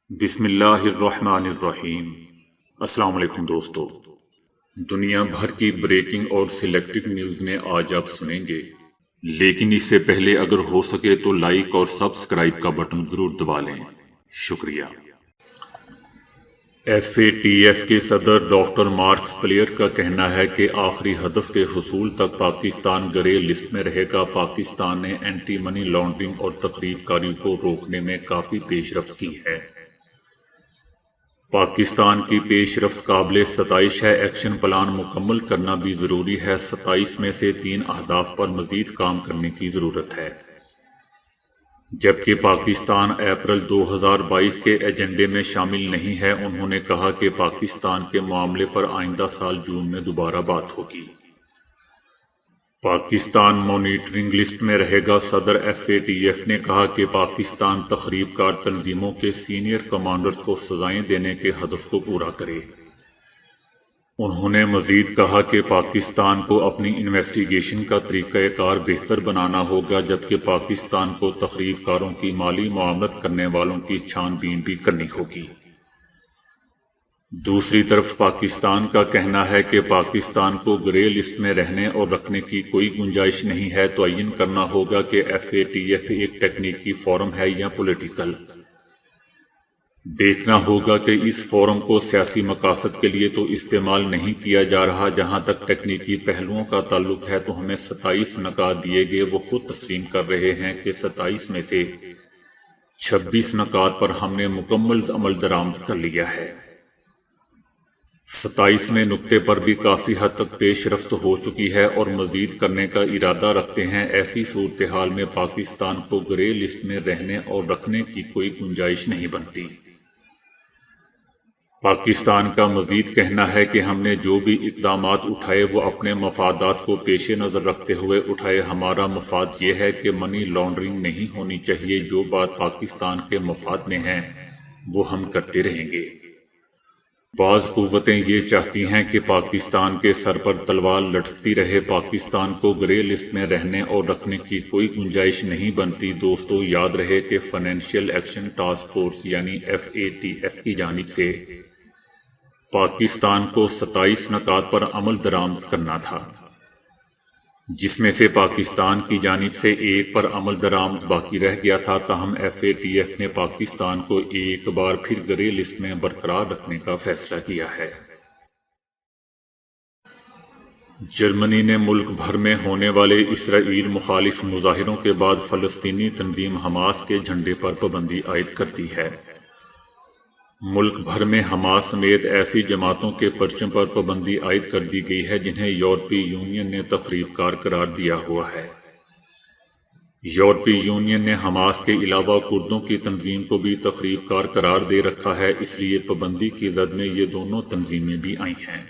بسم اللہ الرحمن الرحیم۔ السلام علیکم دوستو، دنیا بھر کی بریکنگ اور سلیکٹڈ نیوز میں آج آپ سنیں گے، لیکن اس سے پہلے اگر ہو سکے تو لائک اور سبسکرائب کا بٹن ضرور دبا لیں، شکریہ۔ FATF کے صدر ڈاکٹر مارکس پلیئر کا کہنا ہے کہ آخری ہدف کے حصول تک پاکستان گرے لسٹ میں رہے گا۔ پاکستان نے اینٹی منی لانڈرنگ اور تخریب کاری کو روکنے میں کافی پیش رفت کی ہے۔ پاکستان کی پیش رفت قابل ستائش ہے۔ ایکشن پلان مکمل کرنا بھی ضروری ہے۔ 27 میں سے 3 اہداف پر مزید کام کرنے کی ضرورت ہے، جبکہ پاکستان اپریل 2022 کے ایجنڈے میں شامل نہیں ہے۔ انہوں نے کہا کہ پاکستان کے معاملے پر آئندہ سال جون میں دوبارہ بات ہوگی۔ پاکستان مانیٹرنگ لسٹ میں رہے گا۔ صدر FATF نے کہا کہ پاکستان تخریب کار تنظیموں کے سینئر کمانڈرز کو سزائیں دینے کے ہدف کو پورا کرے۔ انہوں نے مزید کہا کہ پاکستان کو اپنی انویسٹیگیشن کا طریقہ کار بہتر بنانا ہوگا، جبکہ پاکستان کو تخریب کاروں کی مالی معاونت کرنے والوں کی چھان بین بھی کرنی ہوگی۔ دوسری طرف پاکستان کا کہنا ہے کہ پاکستان کو گرے لسٹ میں رہنے اور رکھنے کی کوئی گنجائش نہیں ہے۔ تعین کرنا ہوگا کہ FATF ایک تکنیکی فورم ہے یا پولیٹیکل۔ دیکھنا ہوگا کہ اس فورم کو سیاسی مقاصد کے لیے تو استعمال نہیں کیا جا رہا۔ جہاں تک تکنیکی پہلوؤں کا تعلق ہے تو ہمیں 27 نکات دیے گئے، وہ خود تسلیم کر رہے ہیں کہ 27 میں سے 26 نکات پر ہم نے مکمل عمل درآمد کر لیا ہے۔ 27ویں نکتے پر بھی کافی حد تک پیش رفت ہو چکی ہے اور مزید کرنے کا ارادہ رکھتے ہیں۔ ایسی صورتحال میں پاکستان کو گرے لسٹ میں رہنے اور رکھنے کی کوئی گنجائش نہیں بنتی۔ پاکستان کا مزید کہنا ہے کہ ہم نے جو بھی اقدامات اٹھائے وہ اپنے مفادات کو پیش نظر رکھتے ہوئے اٹھائے۔ ہمارا مفاد یہ ہے کہ منی لانڈرنگ نہیں ہونی چاہیے۔ جو بات پاکستان کے مفاد میں ہے وہ ہم کرتے رہیں گے۔ بعض قوتیں یہ چاہتی ہیں کہ پاکستان کے سر پر تلوار لٹکتی رہے۔ پاکستان کو گرے لسٹ میں رہنے اور رکھنے کی کوئی گنجائش نہیں بنتی۔ دوستو، یاد رہے کہ فائنینشیل ایکشن ٹاسک فورس یعنی FATF کی جانب سے پاکستان کو 27 نکات پر عمل درآمد کرنا تھا، جس میں سے پاکستان کی جانب سے 1 پر عمل درآمد باقی رہ گیا تھا۔ تاہم FATF نے پاکستان کو ایک بار پھر گرے لسٹ میں برقرار رکھنے کا فیصلہ کیا ہے۔ جرمنی نے ملک بھر میں ہونے والے اسرائیل مخالف مظاہروں کے بعد فلسطینی تنظیم حماس کے جھنڈے پر پابندی عائد کر دی ہے۔ ملک بھر میں حماس سمیت ایسی جماعتوں کے پرچم پر پابندی عائد کر دی گئی ہے جنہیں یورپی یونین نے تخریب کار قرار دیا ہوا ہے۔ یورپی یونین نے حماس کے علاوہ کردوں کی تنظیم کو بھی تخریب کار قرار دے رکھا ہے، اس لیے پابندی کی زد میں یہ دونوں تنظیمیں بھی آئی ہیں۔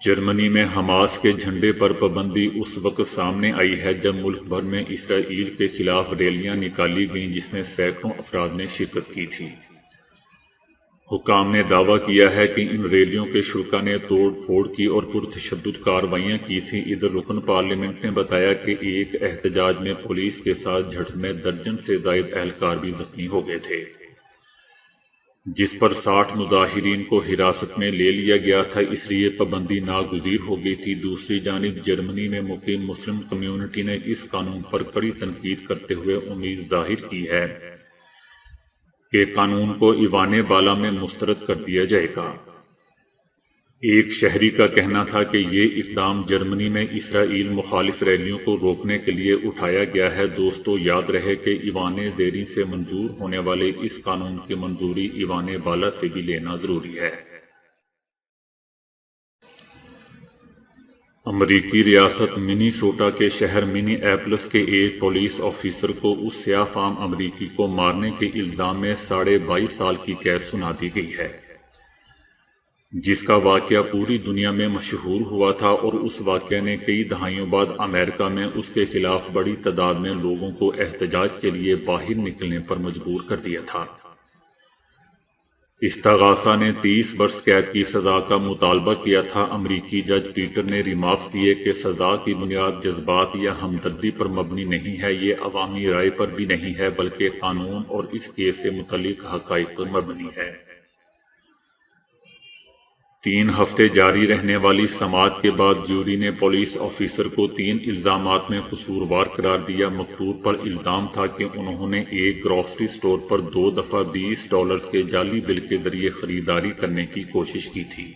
جرمنی میں حماس کے جھنڈے پر پابندی اس وقت سامنے آئی ہے جب ملک بھر میں اسرائیل کے خلاف ریلیاں نکالی گئیں جس میں سینکڑوں افراد نے شرکت کی تھی۔ حکام نے دعویٰ کیا ہے کہ ان ریلیوں کے شرکاء نے توڑ پھوڑ کی اور پرتشدد کارروائیاں کی تھیں۔ ادھر رکن پارلیمنٹ نے بتایا کہ ایک احتجاج میں پولیس کے ساتھ جھڑپ میں درجن سے زائد اہلکار بھی زخمی ہو گئے تھے، جس پر 60 مظاہرین کو حراست میں لے لیا گیا تھا، اس لیے پابندی ناگزیر ہو گئی تھی۔ دوسری جانب جرمنی میں مقیم مسلم کمیونٹی نے اس قانون پر کڑی تنقید کرتے ہوئے امید ظاہر کی ہے کہ قانون کو ایوان بالا میں مسترد کر دیا جائے گا۔ ایک شہری کا کہنا تھا کہ یہ اقدام جرمنی میں اسرائیل مخالف ریلیوں کو روکنے کے لیے اٹھایا گیا ہے۔ دوستو، یاد رہے کہ ایوان زیریں سے منظور ہونے والے اس قانون کی منظوری ایوان بالا سے بھی لینا ضروری ہے۔ امریکی ریاست منیسوٹا کے شہر منی ایپلس کے ایک پولیس آفیسر کو اس سیاہ فام امریکی کو مارنے کے الزام میں 22.5 سال کی قید سنا دی گئی ہے، جس کا واقعہ پوری دنیا میں مشہور ہوا تھا، اور اس واقعے نے کئی دہائیوں بعد امریکہ میں اس کے خلاف بڑی تعداد میں لوگوں کو احتجاج کے لیے باہر نکلنے پر مجبور کر دیا تھا۔ استغاثہ نے 30 برس قید کی سزا کا مطالبہ کیا تھا۔ امریکی جج پیٹر نے ریمارکس دیے کہ سزا کی بنیاد جذبات یا ہمدردی پر مبنی نہیں ہے، یہ عوامی رائے پر بھی نہیں ہے، بلکہ قانون اور اس کیس سے متعلق حقائق پر مبنی ہے۔ 3 ہفتے جاری رہنے والی سماعت کے بعد جوری نے پولیس آفیسر کو 3 الزامات میں قصوروار قرار دیا۔ مقتول پر الزام تھا کہ انہوں نے ایک گروسری سٹور پر 2 دفعہ $20 کے جعلی بل کے ذریعے خریداری کرنے کی کوشش کی تھی۔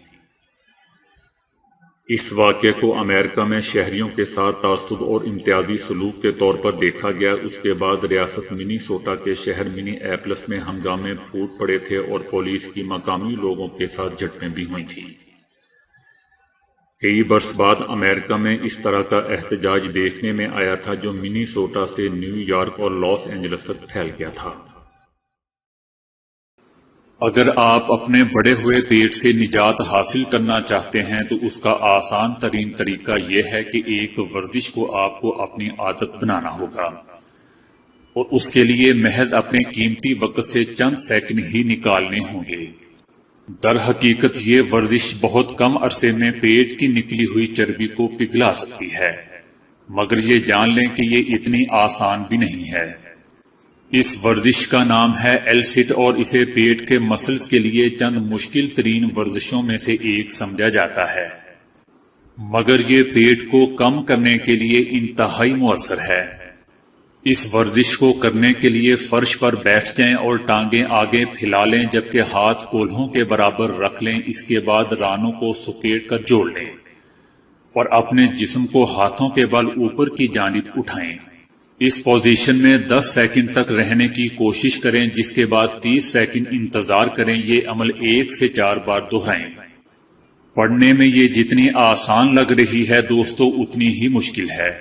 اس واقعے کو امریکہ میں شہریوں کے ساتھ تعصب اور امتیازی سلوک کے طور پر دیکھا گیا۔ اس کے بعد ریاست منیسوٹا کے شہر منی ایپلس میں ہنگامے پھوٹ پڑے تھے اور پولیس کی مقامی لوگوں کے ساتھ جھڑپیں بھی ہوئی تھیں۔ کئی برس بعد امریکہ میں اس طرح کا احتجاج دیکھنے میں آیا تھا جو منیسوٹا سے نیو یارک اور لاس اینجلس تک پھیل گیا تھا۔ اگر آپ اپنے بڑے ہوئے پیٹ سے نجات حاصل کرنا چاہتے ہیں تو اس کا آسان ترین طریقہ یہ ہے کہ ایک ورزش کو آپ کو اپنی عادت بنانا ہوگا، اور اس کے لیے محض اپنے قیمتی وقت سے چند سیکنڈ ہی نکالنے ہوں گے۔ در حقیقت یہ ورزش بہت کم عرصے میں پیٹ کی نکلی ہوئی چربی کو پگھلا سکتی ہے، مگر یہ جان لیں کہ یہ اتنی آسان بھی نہیں ہے۔ اس ورزش کا نام ہے ایل-سٹ اور اسے پیٹ کے مسلز کے لیے چند مشکل ترین ورزشوں میں سے ایک سمجھا جاتا ہے، مگر یہ پیٹ کو کم کرنے کے لیے انتہائی مؤثر ہے۔ اس ورزش کو کرنے کے لیے فرش پر بیٹھ جائیں اور ٹانگیں آگے پھیلا لیں جبکہ ہاتھ کولہوں کے برابر رکھ لیں۔ اس کے بعد رانوں کو سکیڑ کر جوڑ لیں اور اپنے جسم کو ہاتھوں کے بل اوپر کی جانب اٹھائیں۔ اس پوزیشن میں 10 سیکنڈ تک رہنے کی کوشش کریں، جس کے بعد 30 سیکنڈ انتظار کریں۔ یہ عمل 1 سے 4 بار دہرائیں۔ پڑھنے میں یہ جتنی آسان لگ رہی ہے دوستو اتنی ہی مشکل ہے۔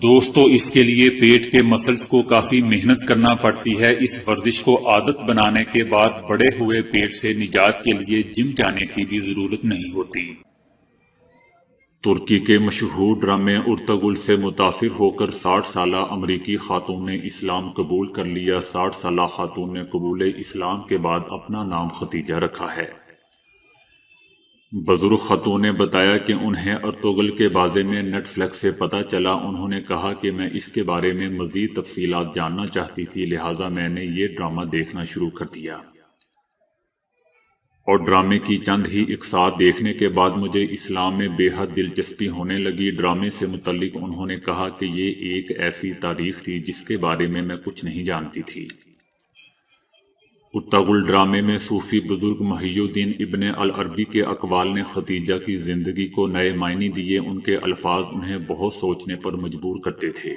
دوستو اس کے لیے پیٹ کے مسلز کو کافی محنت کرنا پڑتی ہے۔ اس ورزش کو عادت بنانے کے بعد بڑے ہوئے پیٹ سے نجات کے لیے جم جانے کی بھی ضرورت نہیں ہوتی۔ ترکی کے مشہور ڈرامے ارطغرل سے متاثر ہو کر 60 سالہ امریکی خاتون نے اسلام قبول کر لیا۔ 60 سالہ خاتون نے قبول اسلام کے بعد اپنا نام ختیجہ رکھا ہے۔ بزرگ خاتون نے بتایا کہ انہیں ارطغرل کے بارے میں نیٹ فلیکس سے پتہ چلا۔ انہوں نے کہا کہ میں اس کے بارے میں مزید تفصیلات جاننا چاہتی تھی، لہٰذا میں نے یہ ڈرامہ دیکھنا شروع کر دیا، اور ڈرامے کی چند ہی اقساط دیکھنے کے بعد مجھے اسلام میں بے حد دلچسپی ہونے لگی۔ ڈرامے سے متعلق انہوں نے کہا کہ یہ ایک ایسی تاریخ تھی جس کے بارے میں کچھ نہیں جانتی تھی۔ ارطغرل ڈرامے میں صوفی بزرگ محی الدین ابن العربی کے اقوال نے ختیجہ کی زندگی کو نئے معنی دیے۔ ان کے الفاظ انہیں بہت سوچنے پر مجبور کرتے تھے،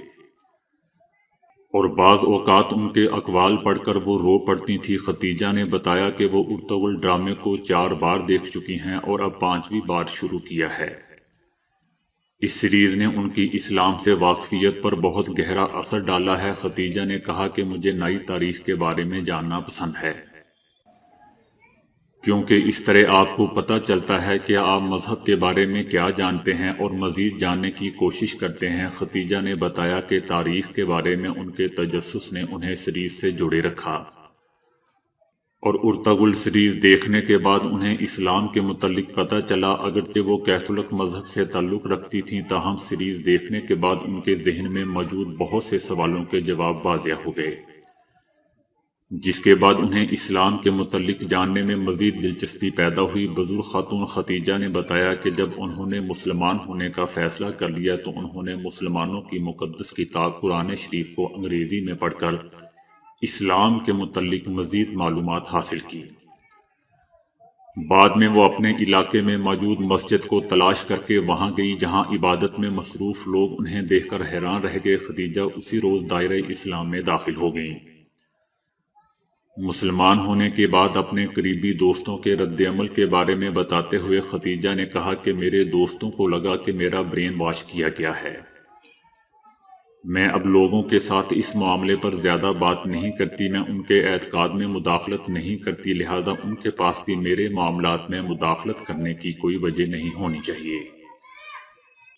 اور بعض اوقات ان کے اقوال پڑھ کر وہ رو پڑتی تھی۔ ختیجہ نے بتایا کہ وہ ارطغرل ڈرامے کو 4 بار دیکھ چکی ہیں اور اب 5ویں بار شروع کیا ہے۔ اس سیریز نے ان کی اسلام سے واقفیت پر بہت گہرا اثر ڈالا ہے۔ ختیجہ نے کہا کہ مجھے نئی تاریخ کے بارے میں جاننا پسند ہے، کیونکہ اس طرح آپ کو پتہ چلتا ہے کہ آپ مذہب کے بارے میں کیا جانتے ہیں اور مزید جاننے کی کوشش کرتے ہیں۔ ختیجہ نے بتایا کہ تاریخ کے بارے میں ان کے تجسس نے انہیں سیریز سے جوڑے رکھا، اور ارطغرل سیریز دیکھنے کے بعد انہیں اسلام کے متعلق پتہ چلا۔ اگرچہ وہ کیتھولک مذہب سے تعلق رکھتی تھیں، تاہم سیریز دیکھنے کے بعد ان کے ذہن میں موجود بہت سے سوالوں کے جواب واضح ہو گئے، جس کے بعد انہیں اسلام کے متعلق جاننے میں مزید دلچسپی پیدا ہوئی۔ بزرگ خاتون ختیجہ نے بتایا کہ جب انہوں نے مسلمان ہونے کا فیصلہ کر لیا تو انہوں نے مسلمانوں کی مقدس کتاب قرآن شریف کو انگریزی میں پڑھ کر اسلام کے متعلق مزید معلومات حاصل کی۔ بعد میں وہ اپنے علاقے میں موجود مسجد کو تلاش کر کے وہاں گئی جہاں عبادت میں مصروف لوگ انہیں دیکھ کر حیران رہ گئے۔ ختیجہ اسی روز دائرہ اسلام میں داخل ہو گئیں۔ مسلمان ہونے کے بعد اپنے قریبی دوستوں کے رد عمل کے بارے میں بتاتے ہوئے ختیجہ نے کہا کہ میرے دوستوں کو لگا کہ میرا برین واش کیا گیا ہے۔ میں اب لوگوں کے ساتھ اس معاملے پر زیادہ بات نہیں کرتی، میں ان کے اعتقاد میں مداخلت نہیں کرتی، لہٰذا ان کے پاس بھی میرے معاملات میں مداخلت کرنے کی کوئی وجہ نہیں ہونی چاہیے۔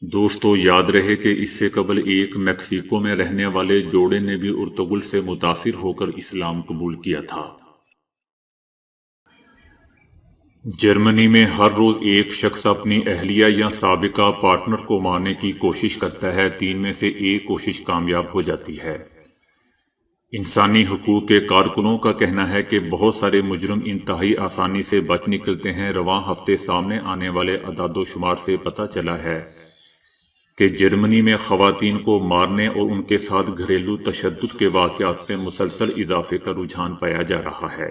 دوستو یاد رہے کہ اس سے قبل ایک میکسیکو میں رہنے والے جوڑے نے بھی ارطغرل سے متاثر ہو کر اسلام قبول کیا تھا۔ جرمنی میں ہر روز ایک شخص اپنی اہلیہ یا سابقہ پارٹنر کو مارنے کی کوشش کرتا ہے، 3 میں سے ایک کوشش کامیاب ہو جاتی ہے۔ انسانی حقوق کے کارکنوں کا کہنا ہے کہ بہت سارے مجرم انتہائی آسانی سے بچ نکلتے ہیں۔ رواں ہفتے سامنے آنے والے اعداد و شمار سے پتہ چلا ہے کہ جرمنی میں خواتین کو مارنے اور ان کے ساتھ گھریلو تشدد کے واقعات میں مسلسل اضافے کا رجحان پایا جا رہا ہے۔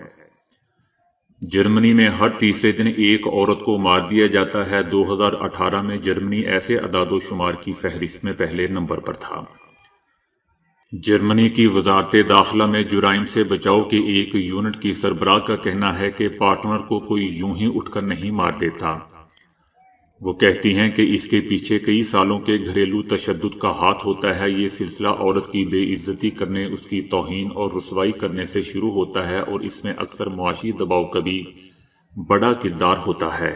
جرمنی میں ہر تیسرے دن ایک عورت کو مار دیا جاتا ہے۔ 2018 میں جرمنی ایسے اعداد و شمار کی فہرست میں پہلے نمبر پر تھا۔ جرمنی کی وزارت داخلہ میں جرائم سے بچاؤ کے ایک یونٹ کی سربراہ کا کہنا ہے کہ پارٹنر کو کوئی یوں ہی اٹھ کر نہیں مار دیتا۔ وہ کہتی ہیں کہ اس کے پیچھے کئی سالوں کے گھریلو تشدد کا ہاتھ ہوتا ہے۔ یہ سلسلہ عورت کی بے عزتی کرنے، اس کی توہین اور رسوائی کرنے سے شروع ہوتا ہے، اور اس میں اکثر معاشی دباؤ کا بھی بڑا کردار ہوتا ہے۔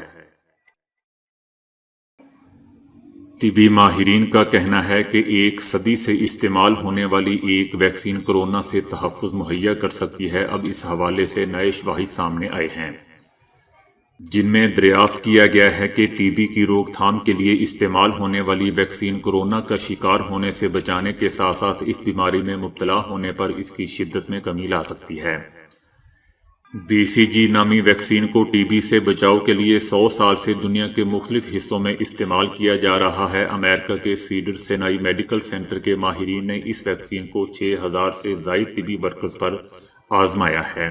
طبی ماہرین کا کہنا ہے کہ 1 صدی سے استعمال ہونے والی ایک ویکسین کورونا سے تحفظ مہیا کر سکتی ہے۔ اب اس حوالے سے نئے شواہد سامنے آئے ہیں، جن میں دریافت کیا گیا ہے کہ ٹی بی کی روک تھام کے لیے استعمال ہونے والی ویکسین کورونا کا شکار ہونے سے بچانے کے ساتھ ساتھ اس بیماری میں مبتلا ہونے پر اس کی شدت میں کمی لا سکتی ہے۔ BCG نامی ویکسین کو ٹی بی سے بچاؤ کے لیے 100 سال سے دنیا کے مختلف حصوں میں استعمال کیا جا رہا ہے۔ امریکہ کے سیڈر سینائی میڈیکل سینٹر کے ماہرین نے اس ویکسین کو 6000 سے زائد طبی ورکرز پر آزمایا ہے۔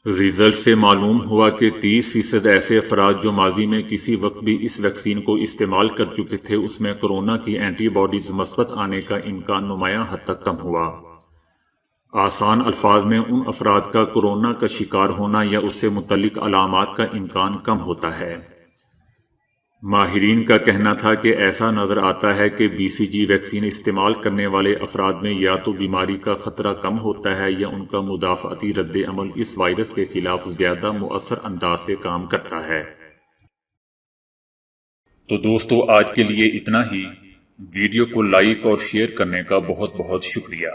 ریزلٹ سے معلوم ہوا کہ 30% ایسے افراد جو ماضی میں کسی وقت بھی اس ویکسین کو استعمال کر چکے تھے، اس میں کورونا کی اینٹی باڈیز مثبت آنے کا امکان نمایاں حد تک کم ہوا۔ آسان الفاظ میں ان افراد کا کورونا کا شکار ہونا یا اس سے متعلق علامات کا امکان کم ہوتا ہے۔ ماہرین کا کہنا تھا کہ ایسا نظر آتا ہے کہ BCG ویکسین استعمال کرنے والے افراد میں یا تو بیماری کا خطرہ کم ہوتا ہے یا ان کا مدافعتی رد عمل اس وائرس کے خلاف زیادہ مؤثر انداز سے کام کرتا ہے۔ تو دوستو، آج کے لیے اتنا ہی۔ ویڈیو کو لائک اور شیئر کرنے کا بہت بہت شکریہ۔